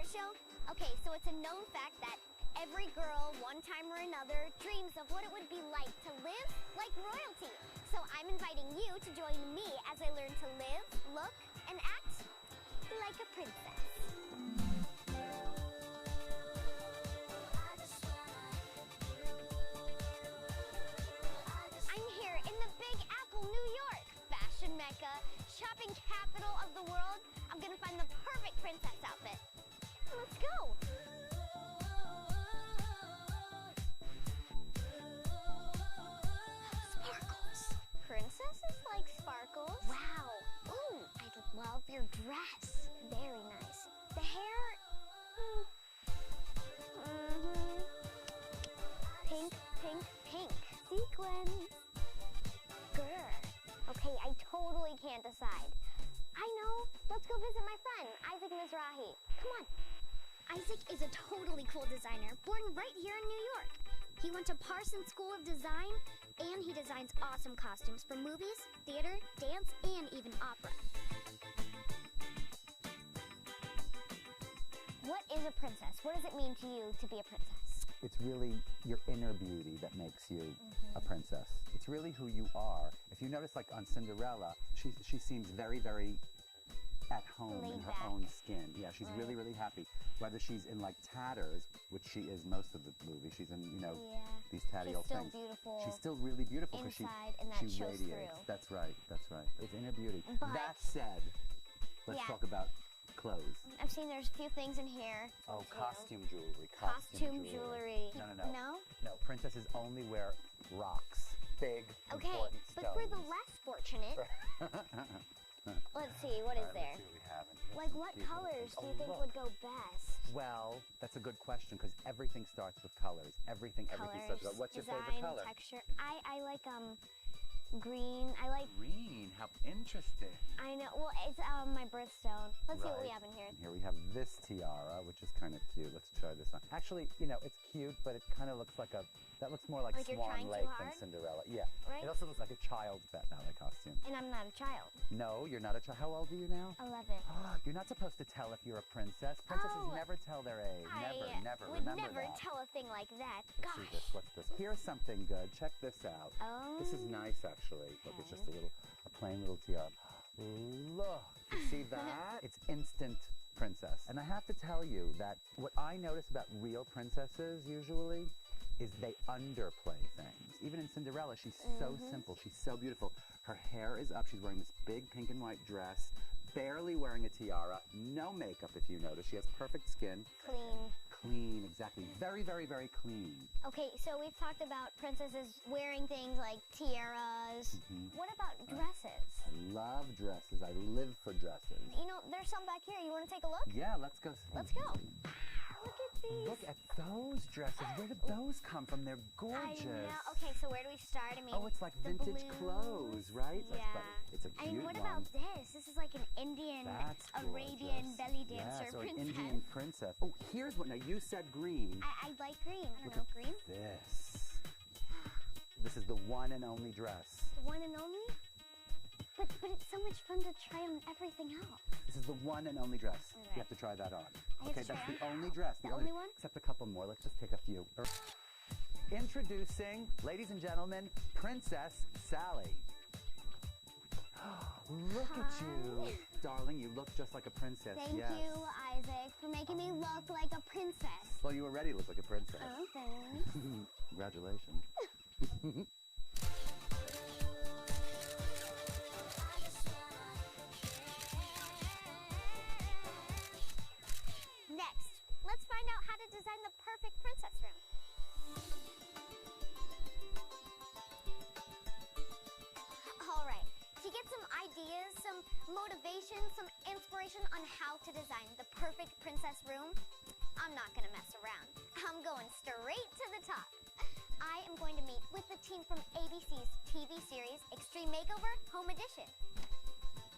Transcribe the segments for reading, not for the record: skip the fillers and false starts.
art show? Okay, so it's a known fact that every girl, one time or another, dreams of what it would be like to live like royalty. So I'm inviting you to join me as I learn to live, look, and act like a princess. I'm here in the Big Apple, New York, fashion mecca, shopping capital of the world. I'm gonna find the perfect princess outfit. Let's go. Sparkles. Princesses like sparkles? Wow. Ooh, I love your dress. Very nice. The hair? Pink, pink, pink. Sequins. Grr. Okay, I totally can't decide. I know. Let's go visit my friend, Isaac Mizrahi. Come on. Isaac is a totally cool designer, born right here in New York. He went to Parsons School of Design, and he designs awesome costumes for movies, theater, dance, and even opera. What is a princess? What does it mean to you to be a princess? It's really your inner beauty that makes you a princess. It's really who you are. If you notice, like on Cinderella, she seems very, very at home in her own skin. Yeah, she's really, really happy. Whether she's in like tatters, which she is most of the movie, she's in, these tatty old things. She's still beautiful. She's still really beautiful because she shows radiates. Through. That's right, that's right. It's inner beauty. But that said, let's talk about clothes. I've seen there's a few things in here. Oh, costume jewelry. Costume jewelry. No. No? No, princesses only wear rocks. Big, important stones. But for the less fortunate, let's see, what is there? Let's see what we have in here. Like what colors do you think would go best? Well, that's a good question because everything starts with colors. Everything starts with. What's your favorite color? Texture. I like green. I like green. How interesting. I know. Well, it's my birthstone. Let's see what we have in here. Here we have this tiara, which is kind of cute. Let's try this on. Actually, it's cute, but it kind of looks like that looks more like Swan Lake than Cinderella. Yeah. Right? It also looks like a child's ballet costume. And I'm not a child. No, you're not a child. How old are you now? 11. You're not supposed to tell if you're a princess. Princesses never tell their age. Never. Would Remember never that. tell a thing like that. Let's see this. What's this? Here's something good. Check this out. Oh. This is nice, actually. Look, it's just a plain little tiara. Look, you see that? It's instant princess. And I have to tell you that what I notice about real princesses usually is they underplay things. Even in Cinderella, she's so simple. She's so beautiful. Her hair is up. She's wearing this big pink and white dress, barely wearing a tiara, no makeup if you notice. She has perfect skin. Clean, exactly. Very, very, very clean. Okay, so we've talked about princesses wearing things like tiaras. What about dresses? I love dresses. I live for dresses. There's some back here. You want to take a look? Yeah, let's go. Let's go. Look at these. Look at those dresses. Where did those come from? They're gorgeous. I know. Okay, so where do we start? I mean, it's like vintage clothes, right? Yeah. It's a cute one. What about this? This is like an Indian, Arabian belly dancer an princess. Indian princess. Oh, here's one. Now, you said green. I like green. I don't know, green? This is the one and only dress. The one and only? But it's so much fun to try on everything else. This is the one and only dress. Okay. You have to try that on. Okay, that's the only dress. The only one? Except a couple more. Let's just take a few. Introducing, ladies and gentlemen, Princess Sally. Look at you. Darling, you look just like a princess. Thank you, Isaac, for making me look like a princess. Well, you already look like a princess. Oh, thanks. Congratulations. Next, let's find out how to design the perfect princess room. All right, to get some ideas, some motivation, some inspiration on how to design the perfect princess room, I'm not going to mess around. I'm going straight to the top. I am going to meet with the team from ABC's TV series Extreme Makeover Home Edition.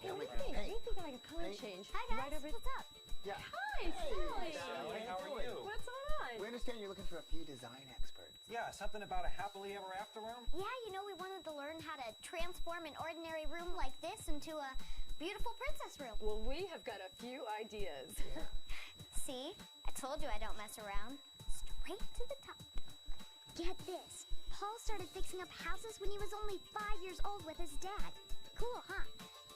Hey, what do you think? You think like a color change? Hi guys, what's up? Yeah. Hi, Sally. Sally, how are you? What's going on? We understand you're looking for a few design experts. Yeah, something about a happily ever after room? Yeah, we wanted to learn how to transform an ordinary room like this into a beautiful princess room. Well, we have got a few ideas. See? I told you I don't mess around. Straight to the top. Get this. Paul started fixing up houses when he was only 5 years old with his dad. Cool, huh?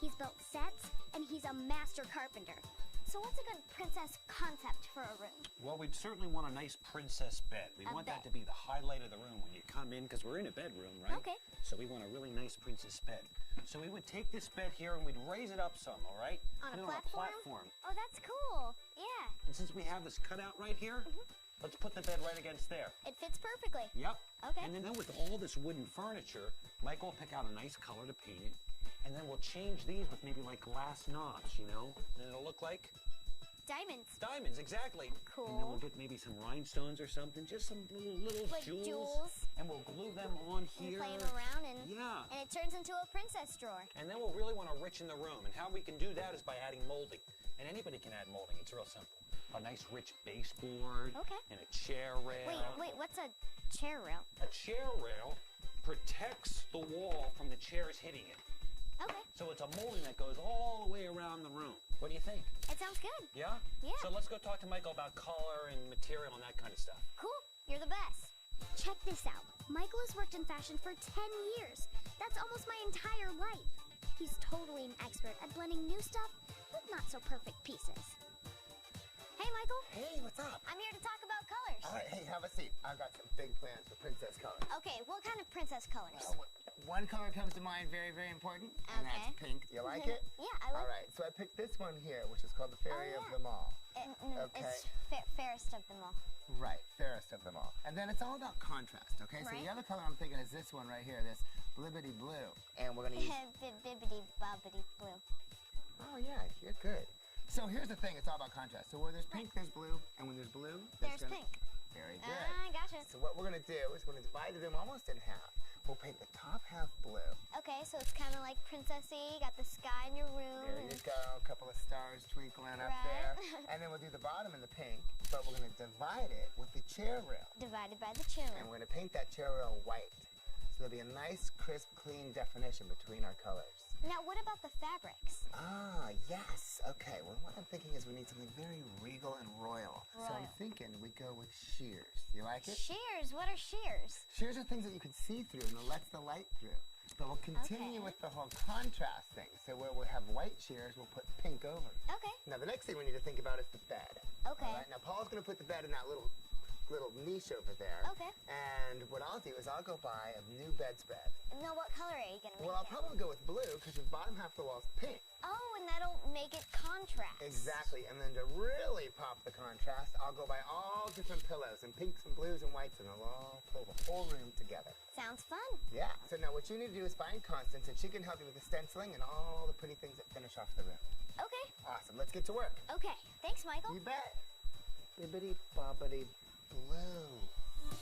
He's built sets, and he's a master carpenter. So what's a good princess concept for a room? Well, we'd certainly want a nice princess bed. We A want bed. that to be the highlight of the room when you come in, because we're in a bedroom, right? Okay. So we want a really nice princess bed. So we would take this bed here and we'd raise it up some, all right? On Put a it platform? Oh, that's cool. Yeah. And since we have this cutout right here, let's put the bed right against there. It fits perfectly. Yep. Okay. And then with all this wooden furniture, Michael will pick out a nice color to paint it, and then we'll change these with maybe like glass knobs, you know? And it'll look like Diamonds. diamonds, exactly. Cool. And then we'll get maybe some rhinestones or something, just some little Like jewels. And we'll glue them on And here. play them around, and Yeah. it turns into a princess drawer. And then we'll really want to richen the room. And how we can do that is by adding molding. And anybody can add molding. It's real simple. A nice rich baseboard. Okay. And a chair rail. Wait, what's a chair rail? A chair rail protects the wall from the chairs hitting it. Okay. So it's a molding that goes all the way around the room. What do you think? It sounds good. Yeah? Yeah. So let's go talk to Michael about color and material and that kind of stuff. Cool. You're the best. Check this out. Michael has worked in fashion for 10 years. That's almost my entire life. He's totally an expert at blending new stuff with not so perfect pieces. Hey, Michael. Hey, what's up? I'm here to talk about colors. All right, hey, have a seat. I've got some big plans for princess colors. Okay, what kind of princess colors? One color comes to mind, very, very important, and that's Okay. pink. You like it? Yeah, I like All right, so I picked this one here, which is called the Fairy Oh, of yeah. them all. it. It's fairest of them all. Right, fairest of them all. And then it's all about contrast, okay? So Right. the other color I'm thinking is this one right here, this blibbity blue. And we're gonna use... Bibbidi bobbidi blue. Oh yeah, you're good. So here's the thing, it's all about contrast. So where there's pink, there's blue, and when there's blue, There's gonna... pink. Very good. Ah, gotcha. So what we're gonna do is we're gonna divide the room almost in half. We'll paint the top half blue. Okay, so it's kind of like princessy. Got the sky in your room. There you go, a couple of stars twinkling up Right. there. And then we'll do the bottom in the pink, but we're gonna divide it with the chair rail. Divided by the chair And rail. we're gonna paint that chair rail white. So there'll be a nice, crisp, clean definition between our colors. Now, what about the fabrics? Ah, yes. Okay, well, what I'm thinking is we need something very regal and royal. So I'm Royal. thinking we go with shears. You like it? Shears. What are shears? Shears are things that you can see through and it lets the light through. But we'll continue Okay. with the whole contrast thing. So where we have white shears, we'll put pink over. Okay. Now, the next thing we need to think about is the bed. Okay. All right, now Paul's going to put the bed in that little niche over there. Okay. And what I'll do is I'll go buy a new bedspread. Now, what color are you gonna make Well, I'll it? probably go with blue because the bottom half of the wall's pink. Oh, and that'll make it contrast. Exactly. And then to really pop the contrast, I'll go buy all different pillows and pinks and blues and whites, and they'll all pull the whole room together. Sounds fun. Yeah. So now what you need to do is find Constance, and she can help you with the stenciling and all the pretty things that finish off the room. Okay. Awesome. Let's get to work. Okay. Thanks, Michael. You bet. Bibbidi bobbidi blue.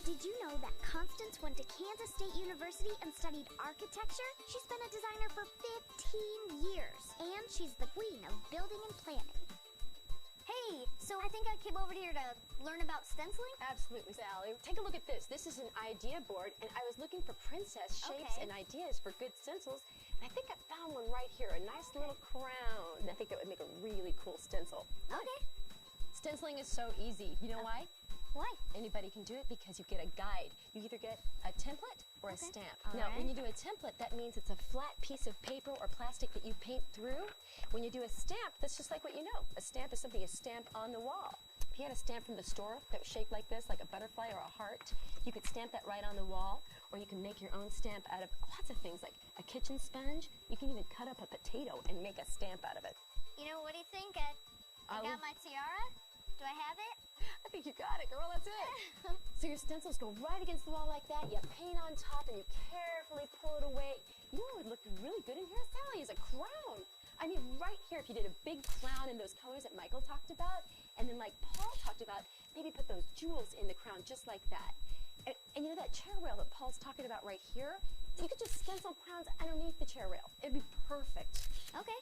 Did you know that Constance went to Kansas State University and studied architecture? She's been a designer for 15 years, and she's the queen of building and planning. Hey, so I think I came over here to learn about stenciling? Absolutely, Sally. Take a look at this. This is an idea board, and I was looking for princess shapes Okay. and ideas for good stencils, and I think I found one right here, a nice little crown. I think that would make a really cool stencil. Okay. Stenciling is so easy. You know why? Why? Anybody can do it because you get a guide. You either get a template or a stamp. All Now, when right. you do a template, that means it's a flat piece of paper or plastic that you paint through. When you do a stamp, that's just like what you know. A stamp is something you stamp on the wall. If you had a stamp from the store that was shaped like this, like a butterfly or a heart, you could stamp that right on the wall, or you can make your own stamp out of lots of things, like a kitchen sponge. You can even cut up a potato and make a stamp out of it. You know, what do you think, Ed? I I got my tiara? Do I have it? I think you got it, girl. That's it. So your stencils go right against the wall like that. You paint on top and you carefully pull it away. You know what would look really good in here, Sally, is a crown. I mean, right here, if you did a big crown in those colors that Michael talked about, and then like Paul talked about, maybe put those jewels in the crown just like that. And you know that chair rail that Paul's talking about right here? You could just stencil crowns underneath the chair rail. It'd be perfect. Okay.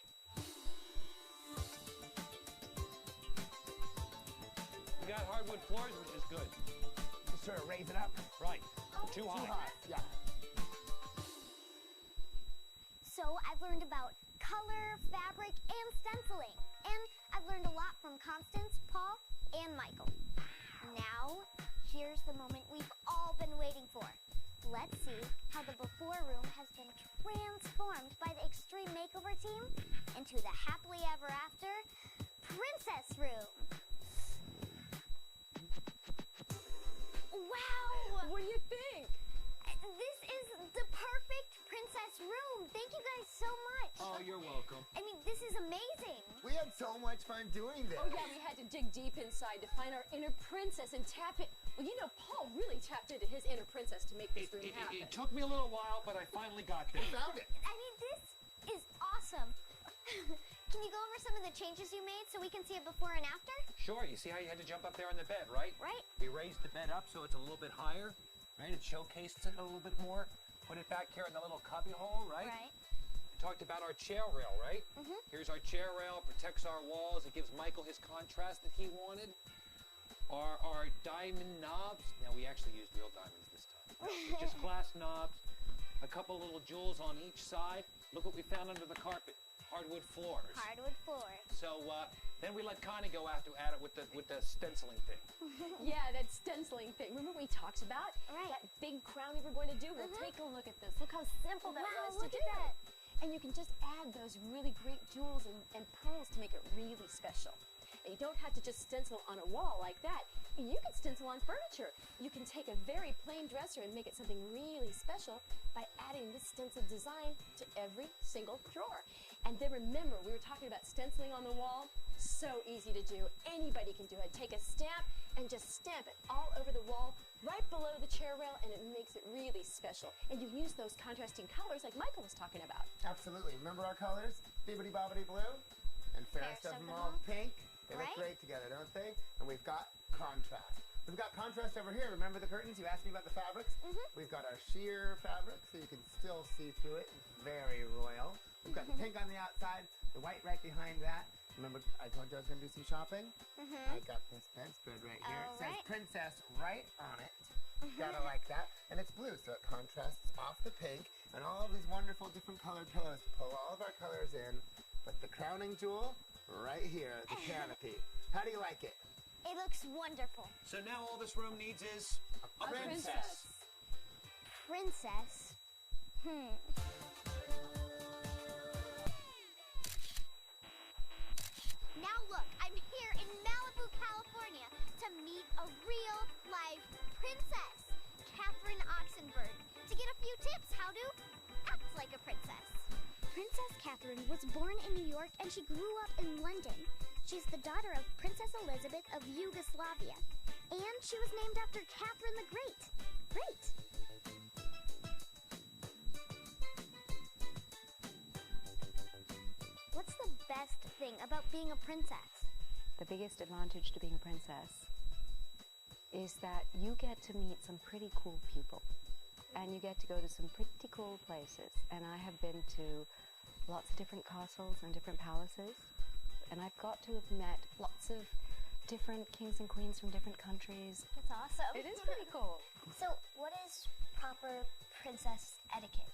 We got hardwood floors, which is good. Just sort of raise it up. Right. Too high. Yeah. So I've learned about color, fabric, and stenciling. And I've learned a lot from Constance, Paul, here's the moment we've all been waiting for. Let's see how the before room has been transformed by the Extreme Makeover team into the happily ever after Princess Room. Wow! What do you think? This is the perfect princess room. Thank you guys so much. Oh, you're welcome. I mean, this is amazing. We had so much fun doing this. Oh yeah, we had to dig deep inside to find our inner princess and tap it. Well, you know, Paul really tapped into his inner princess to make this room happen. It took me a little while, but I finally got there. Found it. I mean, this is awesome. Can you go over some of the changes you made so we can see it before and after? Sure, you see how you had to jump up there on the bed, right? Right. We raised the bed up so it's a little bit higher, right? It showcased it a little bit more. Put it back here in the little cubby hole, right? Right. We talked about our chair rail, right? Mm-hmm. Here's our chair rail, protects our walls. It gives Michael his contrast that he wanted. Our diamond knobs. Now, we actually used real diamonds this time. It's just glass knobs, a couple little jewels on each side. Look what we found under the carpet. Hardwood floors. Hardwood floors. So then we let Connie go after at it with the stenciling thing. Yeah, that stenciling thing. Remember we talked about? Right. That big crown we were going to do? Well, take a look at this. Look how simple that Wow, was look to at do. that. And you can just add those really great jewels and pearls to make it really special. And you don't have to just stencil on a wall like that. You can stencil on furniture. You can take a very plain dresser and make it something really special by adding this stencil design to every single drawer. And then remember, we were talking about stenciling on the wall. So easy to do. Anybody can do it. Take a stamp and just stamp it all over the wall, right below the chair rail, and it makes it really special. And you use those contrasting colors like Michael was talking about. Absolutely. Remember our colors? Bibbidi bobbidi blue and fairest of them all pink. They Right? look great together, don't they? And we've got contrast. We've got contrast over here. Remember the curtains? You asked me about the fabrics? We've got our sheer fabric, so you can still see through it. Very royal. We've got the pink on the outside, the white right behind that. Remember, I told you I was going to do some shopping? I got this bedspread right here. It says Alright. Princess right on it. Gotta like that. And it's blue, so it contrasts off the pink. And all of these wonderful different colored pillows to pull all of our colors in. But the crowning jewel, right here, the canopy. How do you like it? It looks wonderful. So now all this room needs is a princess. Princess? Now look, I'm here in Malibu, California to meet a real life princess, Catherine Oxenberg, to get a few tips how to act like a princess. Princess Catherine was born in New York and she grew up in London. She's the daughter of Princess Elizabeth of Yugoslavia. And she was named after Catherine the Great. Great! What's the best thing about being a princess? The biggest advantage to being a princess is that you get to meet some pretty cool people and you get to go to some pretty cool places. And I have been to lots of different castles and different palaces, and I've got to have met lots of different kings and queens from different countries. That's awesome. It is pretty cool. So, what is proper princess etiquette?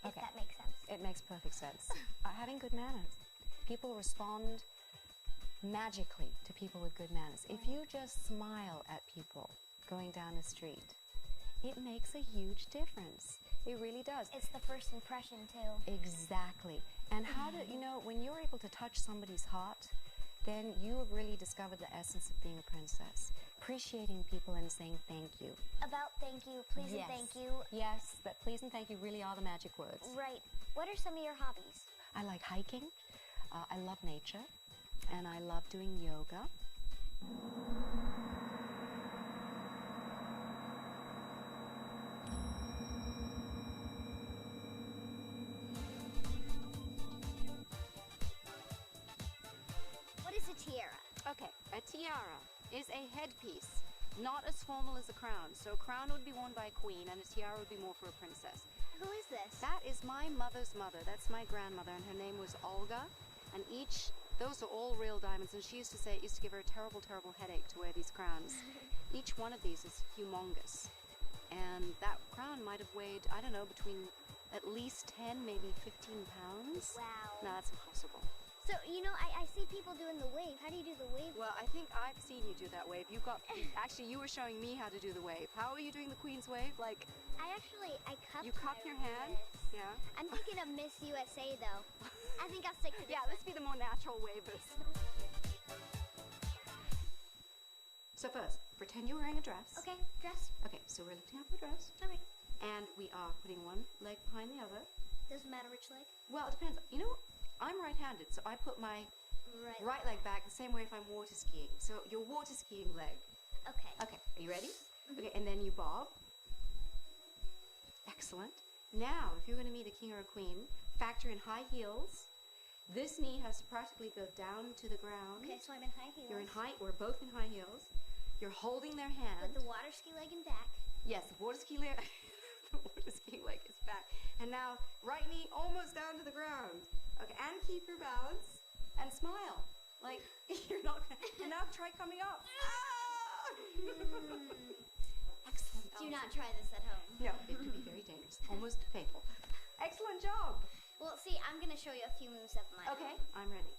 If Okay. that makes sense. It makes perfect sense. Having good manners. People respond magically to people with good manners. If you just smile at people going down the street, it makes a huge difference. It really does. It's the first impression, too. Exactly. And how do you know, when you're able to touch somebody's heart, then you have really discovered the essence of being a princess. Appreciating people and saying thank you. About thank you, please and thank you. Yes, that please and thank you really are the magic words. Right. What are some of your hobbies? I like hiking. I love nature. And I love doing yoga. What is a tiara? Okay, a tiara is a headpiece, not as formal as a crown. So a crown would be worn by a queen and a tiara would be more for a princess. Who is this? That is my mother's mother. That's my grandmother, and her name was Olga. And those are all real diamonds. And she used to say it used to give her a terrible, terrible headache to wear these crowns. Each one of these is humongous. And that crown might have weighed, I don't know, between at least 10, maybe 15 pounds. Wow. No, that's impossible. So, you know, I see people doing the wave. How do you do the wave? Well, I think I've seen you do that wave. Actually, you were showing me how to do the wave. How are you doing the Queen's wave? Like, I cupped you cup your hand? wrist. Yeah. I'm thinking of Miss USA, though. I think I'll stick to this. Yeah, let's be the more natural wavers. So first, pretend you're wearing a dress. Okay, dress. Okay, so we're lifting up the dress. Okay. And we are putting one leg behind the other. Doesn't matter which leg. Well, it depends. You know, I'm right-handed, so I put my right leg back the same way if I'm water skiing. So your water skiing leg. Okay. Okay, are you ready? Okay, and then you bob. Excellent. Now, if you're going to meet a king or a queen, factor in high heels. This knee has to practically go down to the ground. Okay, so I'm in high heels. You're in high, we're both in high heels. You're holding their hand. With the water ski leg in back. Yes, the water ski leg, the water ski leg is back. And now, right knee almost down to the ground. Okay, and keep your balance and smile. Like, you're not gonna, and now try coming up. Excellent. Do not try this at home. No, it could be very dangerous, almost fatal. Excellent job. Well, see, I'm going to show you a few moves of mine. Okay, I'm ready.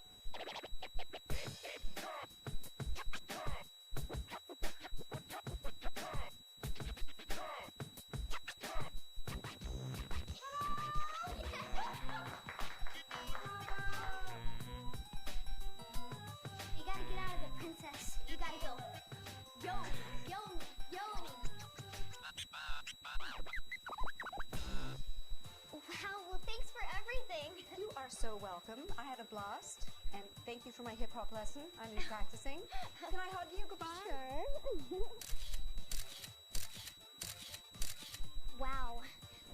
You gotta get out of there, princess. You gotta go. Yo, yo, yo. Wow, well, thanks for everything. You are so welcome. I had a blast. And thank you for my hip hop lesson. I'm practicing. Can I hug you? Goodbye. Sure. Wow,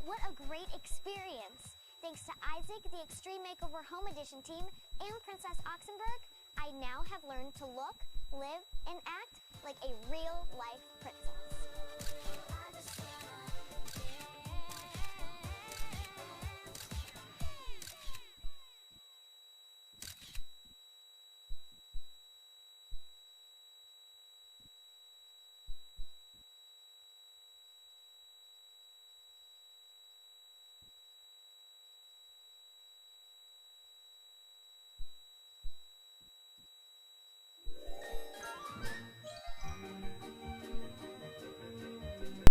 what a great experience. Thanks to Isaac, the Extreme Makeover Home Edition team, and Princess Oxenberg, I now have learned to look, live, and act like a real-life princess.